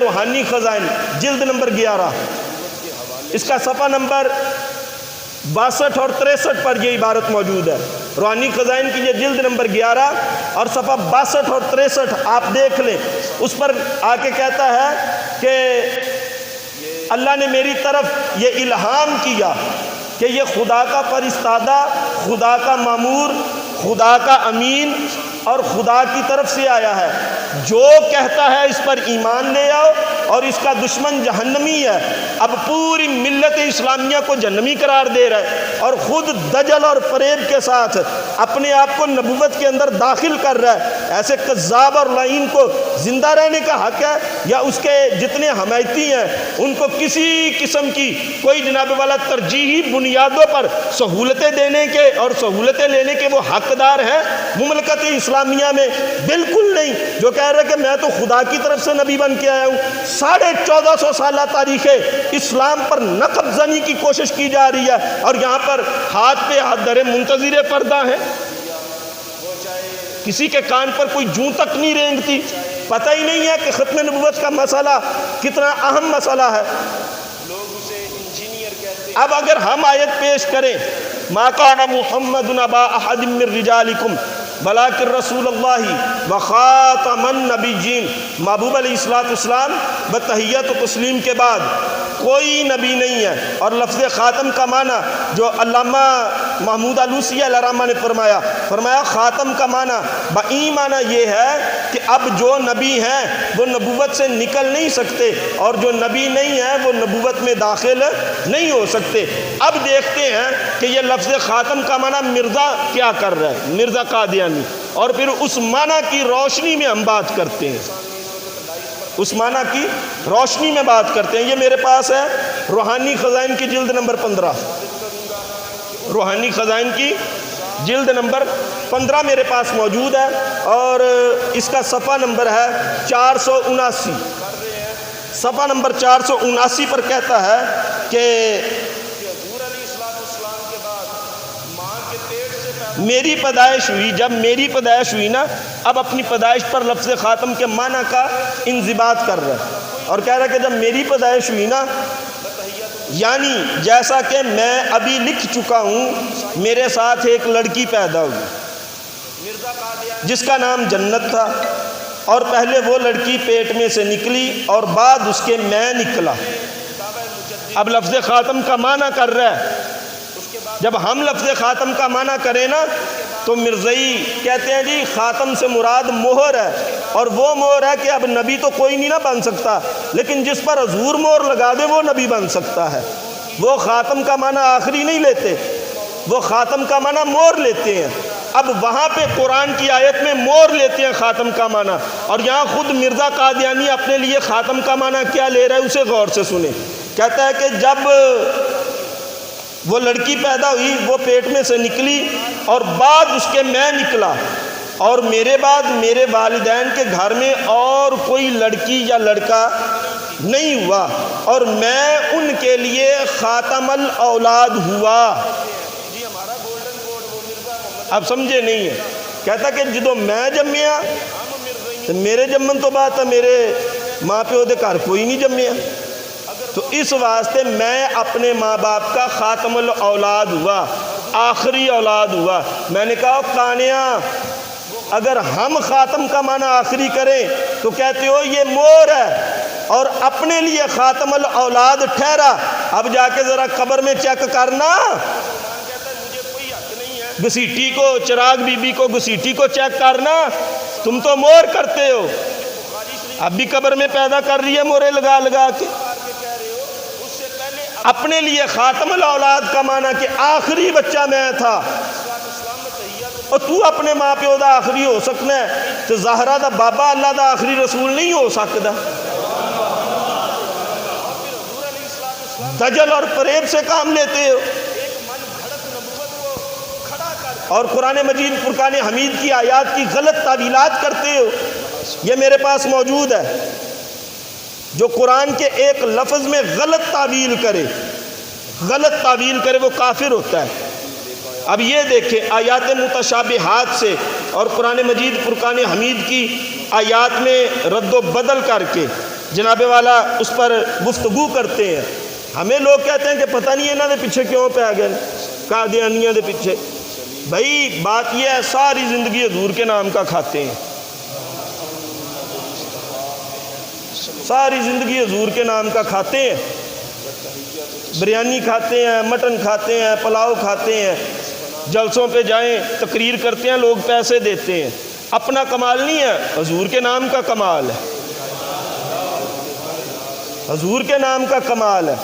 روحانی خزائن جلد نمبر 11، اس کا صفحہ نمبر 62 اور 63 پر یہ عبارت موجود ہے۔ روحانی خزائن کی یہ جلد نمبر 11 اور صفحہ 62 اور 63 آپ دیکھ لیں، اس پر آ کے کہتا ہے کہ اللہ نے میری طرف یہ الہام کیا کہ یہ خدا کا فرستادہ، خدا کا مامور، خدا کا امین اور خدا کی طرف سے آیا ہے، جو کہتا ہے اس پر ایمان لے آؤ اور اس کا دشمن جہنمی ہے۔ اب پوری ملت اسلامیہ کو جہنمی قرار دے رہا ہے اور خود دجل اور فریب کے ساتھ اپنے آپ کو نبوت کے اندر داخل کر رہا ہے۔ ایسے کذاب اور لعین کو زندہ رہنے کا حق ہے یا اس کے جتنے حمایتی ہیں ان کو کسی قسم کی کوئی جناب والا ترجیحی بنیادوں پر سہولتیں دینے کے اور سہولتیں لینے کے وہ حقدار ہیں مملکت اسلامیہ میں؟ بالکل نہیں۔ جو کہہ رہے کہ میں تو خدا کی طرف سے نبی بن کے آیا ہوں، 1450 سالہ تاریخ اسلام پر نقب زنی کی کوشش کی جا رہی ہے اور یہاں پر ہاتھ پہ ہاتھ دھرے منتظر پردہ ہیں، کسی کے کان پر کوئی جوں تک نہیں رینگتی، پتہ ہی نہیں ہے کہ ختم نبوت کا مسئلہ کتنا اہم مسئلہ ہے۔ لوگ اسے انجینئر کہتے ہیں۔ اب اگر ہم آیت پیش کریں ما کان محمد ابا احد من رجالکم بلاکن رسول اللہ وخاتم النبیین، محبوب علیہ السلام بتحیت و تسلیم کے بعد کوئی نبی نہیں ہے۔ اور لفظ خاتم کا معنی جو علامہ محمود علوسی علیہ الرحمہ نے فرمایا خاتم کا معنی بئی معنی یہ ہے کہ اب جو نبی ہیں وہ نبوت سے نکل نہیں سکتے اور جو نبی نہیں ہیں وہ نبوت میں داخل نہیں ہو سکتے۔ اب دیکھتے ہیں کہ یہ لفظ خاتم کا معنی مرزا کیا کر رہا ہے، مرزا قادیانی، اور پھر اس معنی کی روشنی میں ہم بات کرتے ہیں، اس معنی کی روشنی میں بات کرتے ہیں۔ یہ میرے پاس ہے روحانی خزائن کی جلد نمبر 15، روحانی خزائن کی جلد نمبر 15 میرے پاس موجود ہے اور اس کا صفحہ نمبر ہے 479۔ صفحہ نمبر 479 پر کہتا ہے کہ میری پیدائش ہوئی، جب میری پیدائش ہوئی نا، اب اپنی پیدائش پر لفظ خاتم کے معنی کا انضباط کر رہا ہے اور کہہ رہا ہے کہ جب میری پیدائش ہوئی نا، یعنی جیسا کہ میں ابھی لکھ چکا ہوں، میرے ساتھ ایک لڑکی پیدا ہوئی جس کا نام جنت تھا، اور پہلے وہ لڑکی پیٹ میں سے نکلی اور بعد اس کے میں نکلا۔ اب لفظ خاتم کا معنی کر رہا ہے۔ جب ہم لفظ خاتم کا معنی کریں نا تو مرزائی کہتے ہیں جی خاتم سے مراد مہر ہے، اور وہ مہر ہے کہ اب نبی تو کوئی نہیں نہ بن سکتا، لیکن جس پر حضور مہر لگا دے وہ نبی بن سکتا ہے۔ وہ خاتم کا معنی آخری نہیں لیتے، وہ خاتم کا معنی مہر لیتے ہیں۔ اب وہاں پہ قرآن کی آیت میں مہر لیتے ہیں خاتم کا معنی، اور یہاں خود مرزا قادیانی اپنے لیے خاتم کا معنی کیا لے رہا ہے اسے غور سے سنیں۔ کہتا ہے کہ جب وہ لڑکی پیدا ہوئی، وہ پیٹ میں سے نکلی اور بعد اس کے میں نکلا، اور میرے بعد میرے والدین کے گھر میں اور کوئی لڑکی یا لڑکا نہیں ہوا، اور میں ان کے لیے خاتم الاولاد ہوا۔ اب سمجھے نہیں ہے؟ کہتا کہ جدو میں جمیا تو میرے جمن تو بات ہے، میرے ماں پیو دے گھر کوئی نہیں جمیا، تو اس واسطے میں اپنے ماں باپ کا خاتم الاولاد ہوا، آخری اولاد ہوا۔ میں نے کہا کانیا، اگر ہم خاتم کا معنی آخری کریں تو کہتے ہو یہ مور ہے اور اپنے لیے خاتم الاولاد ٹھہرا۔ اب جا کے ذرا قبر میں چیک کرنا، گسیٹی کو، چراغ بی بی کو گسیٹی کو چیک کرنا، تم تو مور کرتے ہو، اب بھی قبر میں پیدا کر رہی ہے مورے لگا لگا کے۔ اپنے لیے خاتم الاولاد کا معنی کہ آخری بچہ میں تھا، اور تو اپنے ماں پیو دا آخری ہو سکنا ہے تو زہرا دا بابا اللہ دا آخری رسول نہیں ہو سکتا۔ دجل اور فریب سے کام لیتے ہو اور قرآن مجید فرقان حمید کی آیات کی غلط تعویلات کرتے ہو۔ یہ میرے پاس موجود ہے، جو قرآن کے ایک لفظ میں غلط تعویل کرے وہ کافر ہوتا ہے۔ اب یہ دیکھیں آیات متشابہات سے اور قرآن مجید فرقان حمید کی آیات میں رد و بدل کر کے جناب والا اس پر گفتگو کرتے ہیں. ہمیں لوگ کہتے ہیں کہ پتہ نہیں انہوں نے پیچھے کیوں پہ گئے قادیانیوں دے پیچھے. بھائی بات یہ ہے ساری زندگی حضور کے نام کا کھاتے ہیں, ساری زندگی حضور کے نام کا کھاتے ہیں, بریانی کھاتے ہیں, مٹن کھاتے ہیں, پلاؤ کھاتے ہیں, جلسوں پہ جائیں تقریر کرتے ہیں, لوگ پیسے دیتے ہیں. اپنا کمال نہیں ہے, حضور کے نام کا کمال ہے, حضور کے نام کا کمال ہے.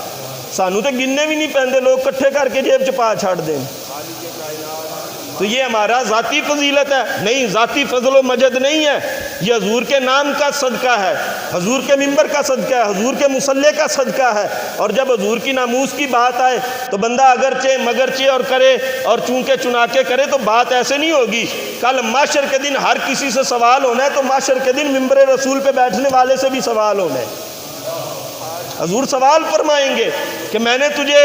سانو تو گننے بھی نہیں پہنتے, لوگ کٹھے کر کے جیب چ پا چھاڑ دیں. تو یہ ہمارا ذاتی فضیلت ہے؟ نہیں, ذاتی فضل و مجد نہیں ہے, یہ حضور کے نام کا صدقہ ہے, حضور کے منبر کا صدقہ ہے, حضور کے مصلی کا صدقہ ہے. اور جب حضور کی ناموس کی بات آئے تو بندہ اگرچہ مگرچہ اور کرے اور چونکہ چناکے کرے تو بات ایسے نہیں ہوگی. کل محشر کے دن ہر کسی سے سوال ہونا ہے, تو محشر کے دن منبر رسول پہ بیٹھنے والے سے بھی سوال ہونا ہے. حضور سوال فرمائیں گے کہ میں نے تجھے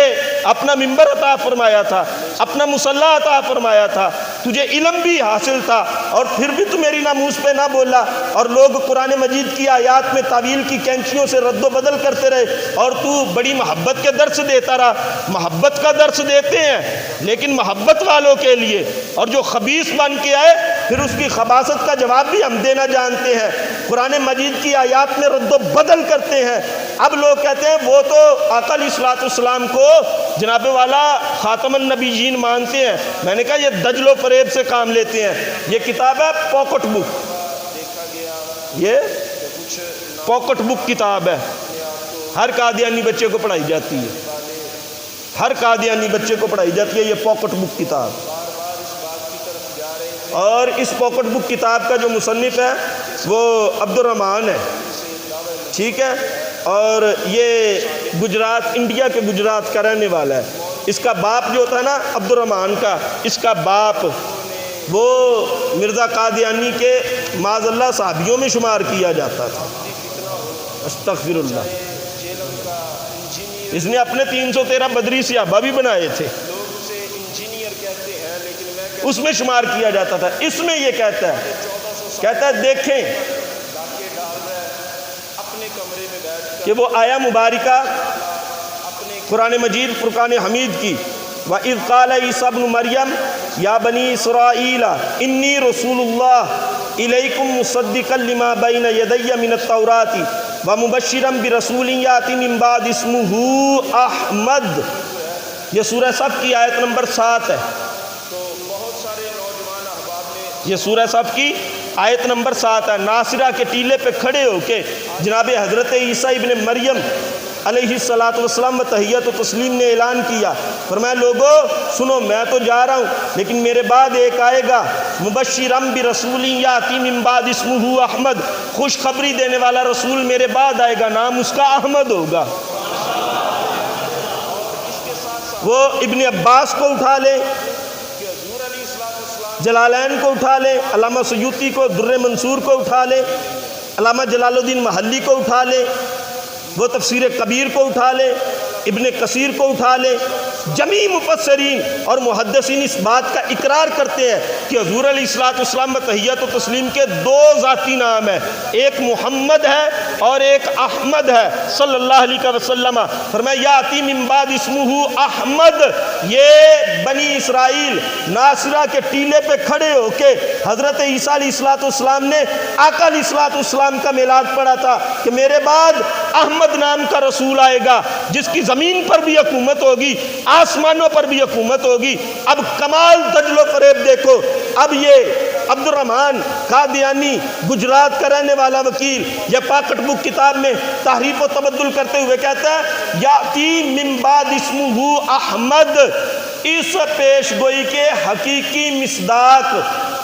اپنا منبر عطا فرمایا تھا, اپنا مصلی عطا فرمایا تھا, تجھے علم بھی حاصل تھا, اور پھر بھی تو میری ناموس پہ نہ بولا, اور لوگ قرآن مجید کی آیات میں تعویل کی کینچیوں سے رد و بدل کرتے رہے, اور تو بڑی محبت کے درس دیتا رہا. محبت کا درس دیتے ہیں لیکن محبت والوں کے لیے, اور جو خبیث بن کے آئے پھر اس کی خباثت کا جواب بھی ہم دینا جانتے ہیں. قرآن مجید کی آیات میں رد و بدل کرتے ہیں. اب لوگ کہتے ہیں وہ تو آقا علیہ الصلوۃ والسلام کو جناب والا خاتم النبیین مانتے ہیں. میں نے کہا یہ دجل و فریب سے کام لیتے ہیں. یہ کتاب ہے پاکٹ بک, یہ پاکٹ بک کتاب ہے, ہر قادیانی بچے کو پڑھائی جاتی ہے, ہر قادیانی بچے کو پڑھائی جاتی ہے یہ پاکٹ بک کتاب. اور اس پاکٹ بک کتاب کا جو مصنف ہے وہ عبد الرحمن ہے, ٹھیک ہے, اور یہ گجرات, انڈیا کے گجرات کا رہنے والا ہے. اس کا باپ جو ہوتا ہے نا عبد الرحمن کا, اس کا باپ وہ مرزا قادیانی کے معاذ اللہ صحابیوں میں شمار کیا جاتا تھا. استغفر اللہ. اس نے اپنے 313 بدری صحابہ بھی بنائے تھے, اس میں شمار کیا جاتا تھا. اس میں یہ کہتا ہے دیکھیں کہ وہ آیا مبارکہ قرآن مجید فرقان حمید کی, وَإِذْ قَالَ عِيسَىٰ ابْنُ مَرْيَمَ يَا بَنِي إِسْرَائِيلَ إِنِّي رَسُولُ اللَّهِ إِلَيْكُمْ مُصَدِّقًا لِمَا بَيْنَ يَدَيَّ مِنَ التَّوْرَاةِ وَمُبَشِّرًا بِرَسُولٍ يَأْتِي مِن بَعْدِي اسْمُهُ أَحْمَدُ. یہ سورہ صف کی آیت نمبر 7 ہے. یہ سورہ صف کی آیت نمبر 7 ہے. ناصرہ کے ٹیلے پہ کھڑے ہو کے جناب حضرت عیسیٰ ابن مریم علیہ السلام و تحیت و تسلیم نے اعلان کیا, فرمایا لوگو سنو میں تو جا رہا ہوں لیکن میرے بعد ایک آئے گا, مبشرم برسول یاتی من بعد اسمہ احمد, خوشخبری دینے والا رسول میرے بعد آئے گا, نام اس کا احمد ہوگا. وہ ابن عباس کو اٹھا لے, جلالین کو اٹھا لے, علامہ سیوطی کو در منصور کو اٹھا لے, علامہ جلال الدین محلی کو اٹھا لے, وہ تفسیر کبیر کو اٹھا لے, ابن کثیر کو اٹھا لے, جمیع مفسرین اور محدثین اس بات کا اقرار کرتے ہیں کہ حضور علیہ السلام تحیت و تسلیم کے 2 ذاتی نام ہیں, ایک محمد ہے اور ایک احمد ہے صلی اللہ علیہ وسلم. فرمایا یاتی من بعد اسمہ احمد. یہ بنی اسرائیل ناصرہ کے ٹیلے پہ کھڑے ہو کے حضرت عیسیٰ علیہ السلام نے آقا علیہ السلام کا میلاد پڑھا تھا کہ میرے بعد احمد نام کا رسول آئے گا جس کی زمین پر بھی حکومت ہوگی, آسمانوں پر بھی حکومت ہوگی. اب کمال دجل و فریب دیکھو. اب یہ عبد الرحمن قادیانی گجرات کا رہنے والا وکیل یہ پاکٹ بک کتاب میں تحریف و تبدل کرتے ہوئے کہتا ہے یاتی من بعد اسمہ احمد. اس پیش گوئی کے حقیقی مصداق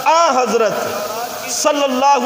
آن حضرت صلی اللہ